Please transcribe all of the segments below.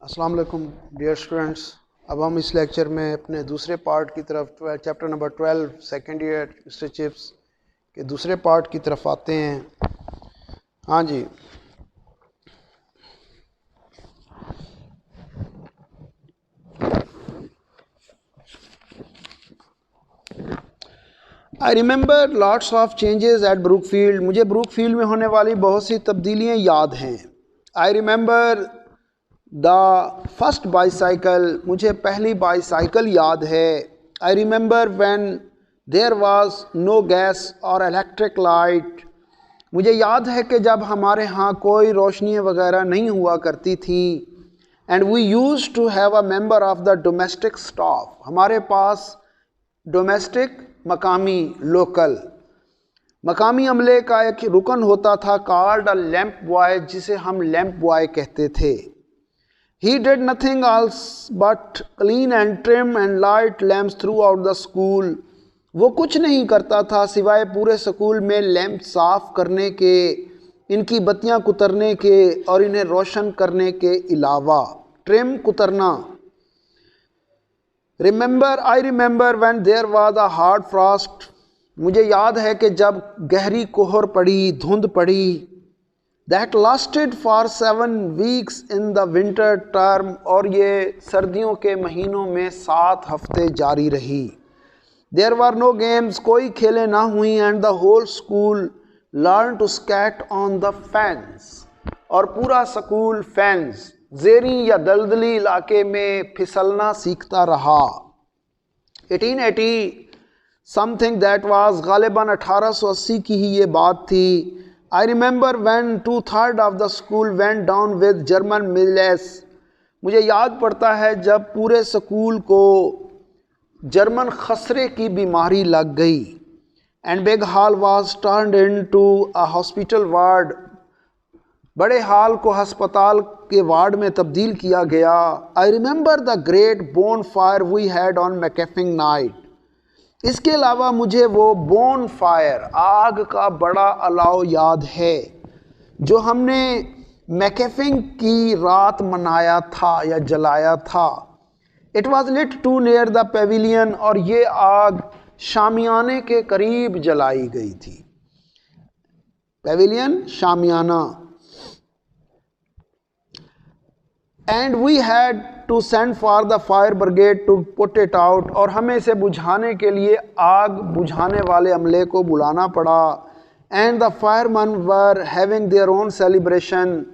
अस्सलाम वालेकुम dear students. अब हम इस लेक्चर में अपने दूसरे पार्ट की तरफ chapter number 12 second year history Chips के दूसरे पार्ट की तरफ आते हैं। हाँ जी, I remember lots of changes at Brookfield. मुझे ब्रूकफील्ड में होने वाली बहुत सी तब्दीलियाँ याद हैं। I remember the first bicycle. मुझे पहली बाईसाइकिल याद है। I remember when there was no gas और इलेक्ट्रिक लाइट। मुझे याद है कि जब हमारे यहाँ कोई रोशनियाँ वगैरह नहीं हुआ करती थी। And we used to have a member of the domestic staff. हमारे पास डोमेस्टिक मकामी मकामी अमले का एक रुकन होता था कॉल्ड अ लैंप बॉय, जिसे हम लैंप बॉय कहते थे। He did nothing else but clean and trim and light lamps throughout the school. वो कुछ नहीं करता था सिवाय पूरे स्कूल में लैंप साफ करने के, इनकी बत्तियां कुतरने के और इन्हें रोशन करने के अलावा। ट्रिम कुतरना। I remember when there was a hard frost. मुझे याद है कि जब गहरी कोहर पड़ी, धुंध पड़ी, that lasted for 7 weeks in the winter term, और ये सर्दियों के महीनों में 7 हफ्ते जारी रही। There were no games, कोई खेलें ना हुई, and the whole school learned to skate on the fence, और पूरा स्कूल फैंस ज़ेरी या दलदली इलाके में फिसलना सीखता रहा। 1880 समथिंग दैट वाज, गालिबन 1880 की ही ये बात थी। I remember when 2/3 of the school went down with German measles. मुझे याद पड़ता है जब पूरे स्कूल को जर्मन खसरे की बीमारी लग गई। And big hall was turned into a hospital ward. बड़े हाल को अस्पताल के वार्ड में तब्दील किया गया। I remember the great bonfire we had on McCaffing night. इसके अलावा मुझे वो बोन फायर, आग का बड़ा अलाव याद है जो हमने मैकेफिंग की रात मनाया था या जलाया था। It was lit too near the pavilion, और ये आग शामियाने के करीब जलाई गई थी। पेविलियन शामियाना। And we had to send for the fire brigade to put it out, और हमें इसे बुझाने के लिए आग बुझाने वाले अमले को बुलाना पड़ा। And the fireman were having their own celebration.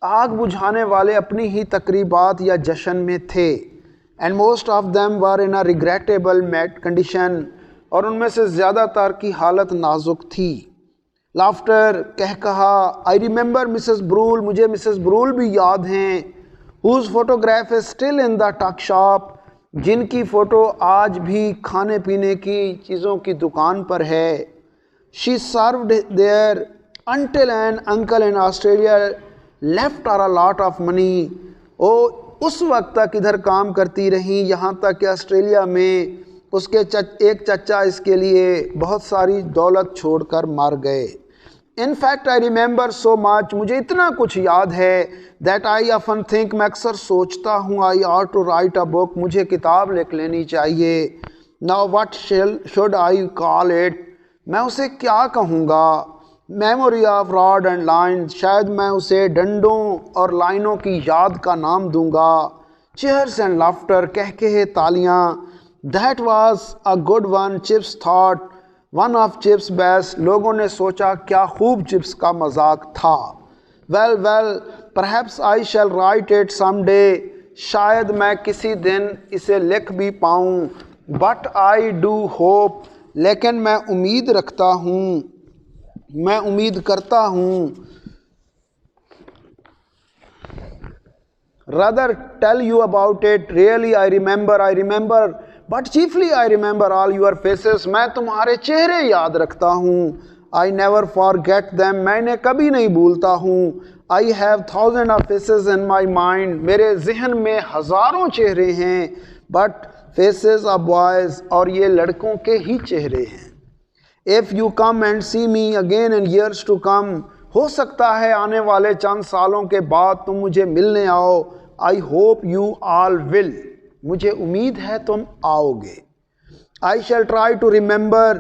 आग बुझाने वाले अपनी ही तकरीबात या जश्न में थे। And most of them were in a regrettable mad condition, और उनमें से ज़्यादातर की हालत नाजुक थी। लाफ्टर, कह कहा। I remember Mrs Brool. मुझे मिसेस ब्रूल भी याद हैं। Whose photograph is still in the tuck shop, जिनकी फ़ोटो आज भी खाने पीने की चीज़ों की दुकान पर है। She served there until an uncle in Australia left her a lot of money. वो उस वक्त तक इधर काम करती रही यहाँ तक कि ऑस्ट्रेलिया में उसके एक चचा इसके लिए बहुत सारी दौलत छोड़कर मर गए। In fact I remember so much. मुझे इतना कुछ याद है दैट आई ऑफन थिंक, मैं अक्सर सोचता हूँ, I out to write a book, मुझे किताब लिख लेनी चाहिए। Now what should I call it, मैं उसे क्या कहूँगा। Memory of rod and line, शायद मैं उसे डंडों और लाइनों की याद का नाम दूंगा। चेयर्स एंड लाफ्टर, कह के तालियाँ। That was a good one, Chips thought one of Chips best, लोगों ने सोचा क्या खूब चिप्स का मजाक था। Well perhaps I shall write it someday, शायद मैं किसी दिन इसे लिख भी पाऊँ। बट आई डू होप, लेकिन मैं उम्मीद रखता हूँ, मैं उम्मीद करता हूँ। rather tell you about it. Really I remember, but chiefly I remember all your faces. मैं तुम्हारे चेहरे याद रखता हूँ। I never forget them, मैं इन्हें कभी नहीं भूलता हूँ। I have thousands of faces in my mind, मेरे जहन में हज़ारों चेहरे हैं। But faces of boys, और ये लड़कों के ही चेहरे हैं। If you come and see me again in years to come, हो सकता है आने वाले चंद सालों के बाद तुम मुझे मिलने आओ। I hope you all will, मुझे उम्मीद है तुम आओगे। I shall try to remember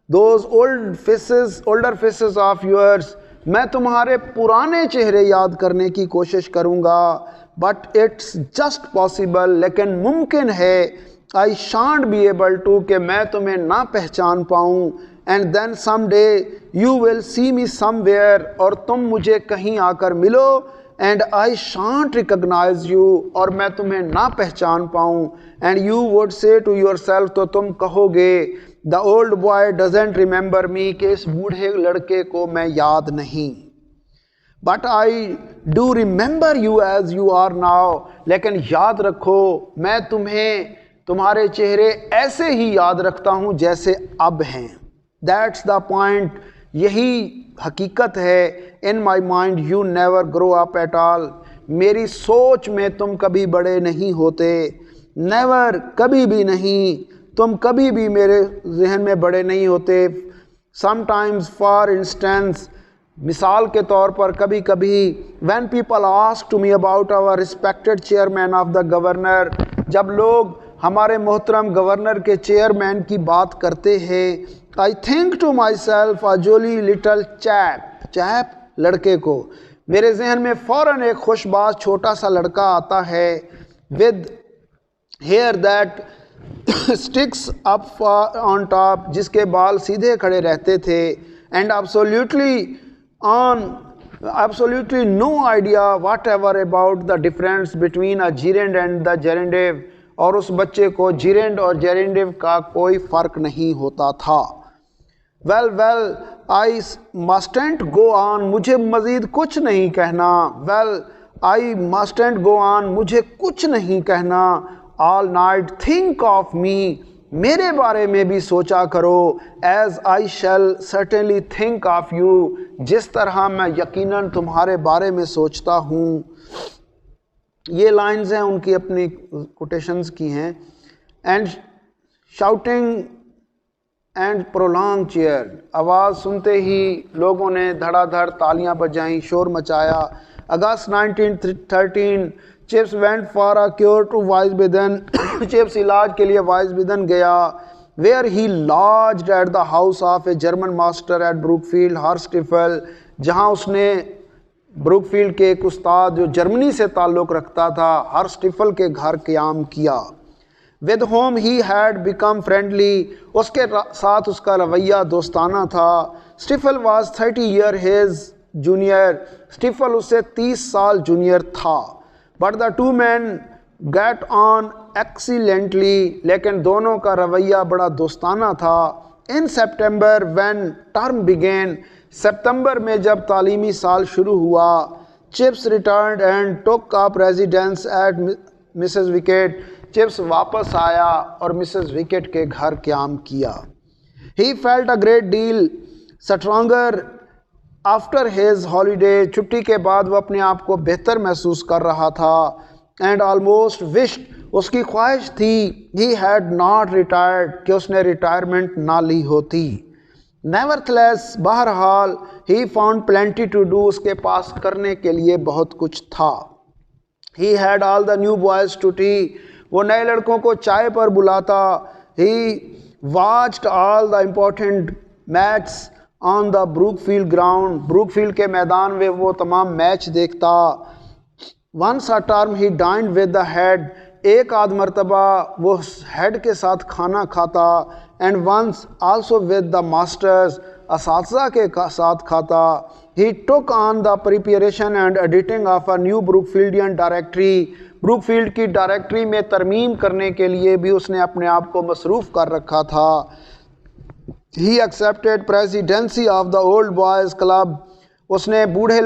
those older faces of yours, मैं तुम्हारे पुराने चेहरे याद करने की कोशिश करूँगा। बट इट्स जस्ट पॉसिबल, लेकिन मुमकिन है, I shan't be able to, कि मैं तुम्हें ना पहचान पाऊँ। And then some day you will see me somewhere, और तुम मुझे कहीं आकर मिलो। And I shan't recognize you, और मैं तुम्हें ना पहचान पाऊँ। And you would say to yourself, तो तुम कहोगे the old boy doesn't remember me, कि इस बूढ़े लड़के को मैं याद नहीं। But I do remember you as you are now, लेकिन याद रखो मैं तुम्हें तुम्हारे चेहरे ऐसे ही याद रखता हूँ जैसे अब हैं। दैट्स द पॉइंट, यही हकीकत है। In my mind you never grow up at all, मेरी सोच में तुम कभी बड़े नहीं होते। नेवर, कभी भी नहीं, तुम कभी भी मेरे जहन में बड़े नहीं होते। समटाइम्स फॉर इंस्टेंस, मिसाल के तौर पर कभी कभी, when people ask to me about our respected chairman of the governor, जब लोग हमारे मोहतरम गवर्नर के चेयरमैन की बात करते हैं, I think to myself a jolly little chap, लड़के को, मेरे जहन में फ़ौरन एक खुशबाज छोटा सा लड़का आता है, with hair that sticks up on top, जिसके बाल सीधे खड़े रहते थे। And absolutely no idea whatever about the difference between a gerund and the gerundive, और उस बच्चे को gerund और gerundive का कोई फ़र्क नहीं होता था। well I mustn't go on, मुझे मज़ीद कुछ नहीं कहना। well I mustn't go on, मुझे कुछ नहीं कहना। all night think of me, मेरे बारे में भी सोचा करो। as I shall certainly think of you, जिस तरह मैं यकीनन तुम्हारे बारे में सोचता हूँ। ये लाइंस हैं उनकी अपनी कोटेशंस की हैं। And shouting and prolong cheer, आवाज़ सुनते ही लोगों ने धड़ाधड़ तालियां बजाईं, शोर मचाया। August 1913 Chips went for a cure to Wiesbaden, Chips इलाज के लिए वाइसबेदन गया। Where he lodged at the house of a German master at Brookfield Herr Staefel, जहाँ उसने ब्रुकफील्ड के एक उस्ताद जो जर्मनी से ताल्लुक़ रखता था, हॉर्स्टिफल के घर क़याम किया। With home he had become friendly, उसके साथ उसका रवैया दोस्ताना था। Staefel was 30 year his junior, Staefel उससे 30 साल जूनियर था। But the two man get on excellently, लेकिन दोनों का रवैया बड़ा दोस्ताना था। In September when term began, सितंबर में जब तालीमी साल शुरू हुआ, Chips returned and took up residence at Mrs Wickett, Chips वापस आया और मिसेस विकेट के घर क़याम किया। He felt a great deal stronger after his holiday, छुट्टी के बाद वो अपने आप को बेहतर महसूस कर रहा था। एंड ऑलमोस्ट विश्ड, उसकी ख्वाहिश थी, ही हैड नॉट रिटायर्ड, कि उसने रिटायरमेंट ना ली होती। नेवरथलेस, बहरहाल, he found plenty to do, उसके पास करने के लिए बहुत कुछ था। He had all the new boys to tea, वो नए लड़कों को चाय पर बुलाता। He watched all the important match on the Brookfield ground, Brookfield के मैदान में वो तमाम मैच देखता। Once a term he dined with the head, एक आध मरतबा वो हेड के साथ खाना खाता। And once also with the masters, असातिज़ा के साथ खाता। He took on the preparation and editing of a new Brookfieldian directory, Brookfield की डायरेक्टरी में तरमीम करने के लिए भी उसने अपने आप को मसरूफ़ कर रखा था। He accepted presidency of the old boys club, उसने पुराने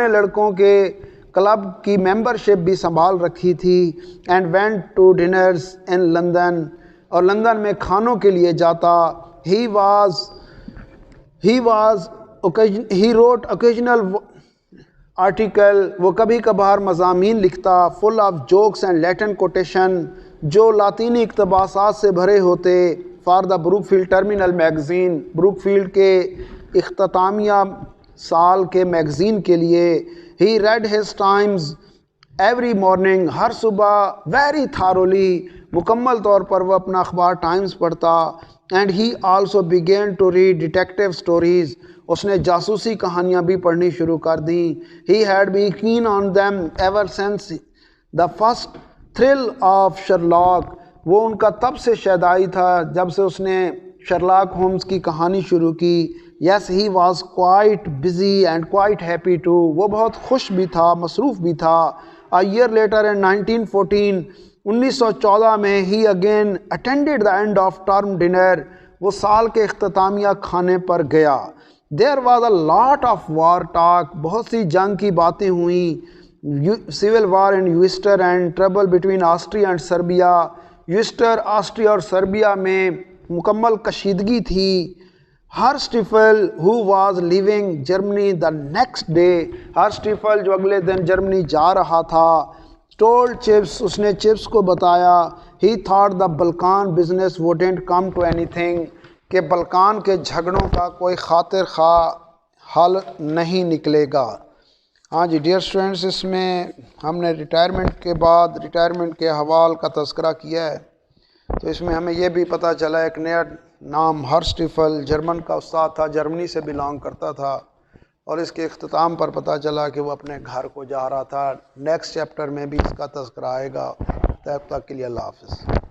लड़कों के क्लब की मेंबरशिप भी संभाल रखी थी। And went to dinners in London, और लंदन में खानों के लिए जाता। ही रोट ओकेजनल आर्टिकल, वो कभी कभार मज़ामीन लिखता। Full of jokes and Latin quotation, जो लातीनी इक़्तिबासात से भरे होते। For the Brookfield terminal magazine, Brookfield के इख्तितामिया साल के मैगज़ीन के लिए। He read his Times every morning, हर सुबह, वेरी थारोली, मुकम्मल तौर पर वह अपना अखबार टाइम्स पढ़ता। And he also began to read detective stories, उसने जासूसी कहानियाँ भी पढ़नी शुरू कर दी। He had been keen on them ever since the first thrill of Sherlock, वो उनका तब से शैदाई था जब से उसने शर्लॉक होम्स की कहानी शुरू की। Yes he was quite busy and quite happy too, वो बहुत खुश भी था, मसरूफ़ भी था। अ ईयर लेटर इन 1914, 1914 में he again attended the end of term dinner, वो साल के इख्तितामिया खाने पर गया। There was a lot of war talk, बहुत सी जंग की बातें हुई। Civil war in Ulster and trouble between Austria and Serbia, Ulster, Austria और सर्बिया में मुकम्मल कशीदगी थी। Herr Staefel who was leaving Germany the next day, Herr Staefel जो अगले दिन जर्मनी जा रहा था, टोल्ड चिप्स, उसने चिप्स को बताया, he thought the Balkan business wouldn't come to anything, कि बल्कान के झगड़ों का कोई खातिर खा हल नहीं निकलेगा। हाँ जी डियर स्टूडेंट्स, इसमें हमने रिटायरमेंट के बाद रिटायरमेंट के हवाल का तज़किरा किया है। तो इसमें हमें यह भी पता चला एक नया नाम हर्स्ट स्टीफल जर्मन का उस्ताद था, जर्मनी से बिलोंग करता था, और इसके इख्तिताम पर पता चला कि वो अपने घर को जा रहा था। नेक्स्ट चैप्टर में भी इसका तज़किरा आएगा। तब तक के लिए अल्लाह हाफ़िज़।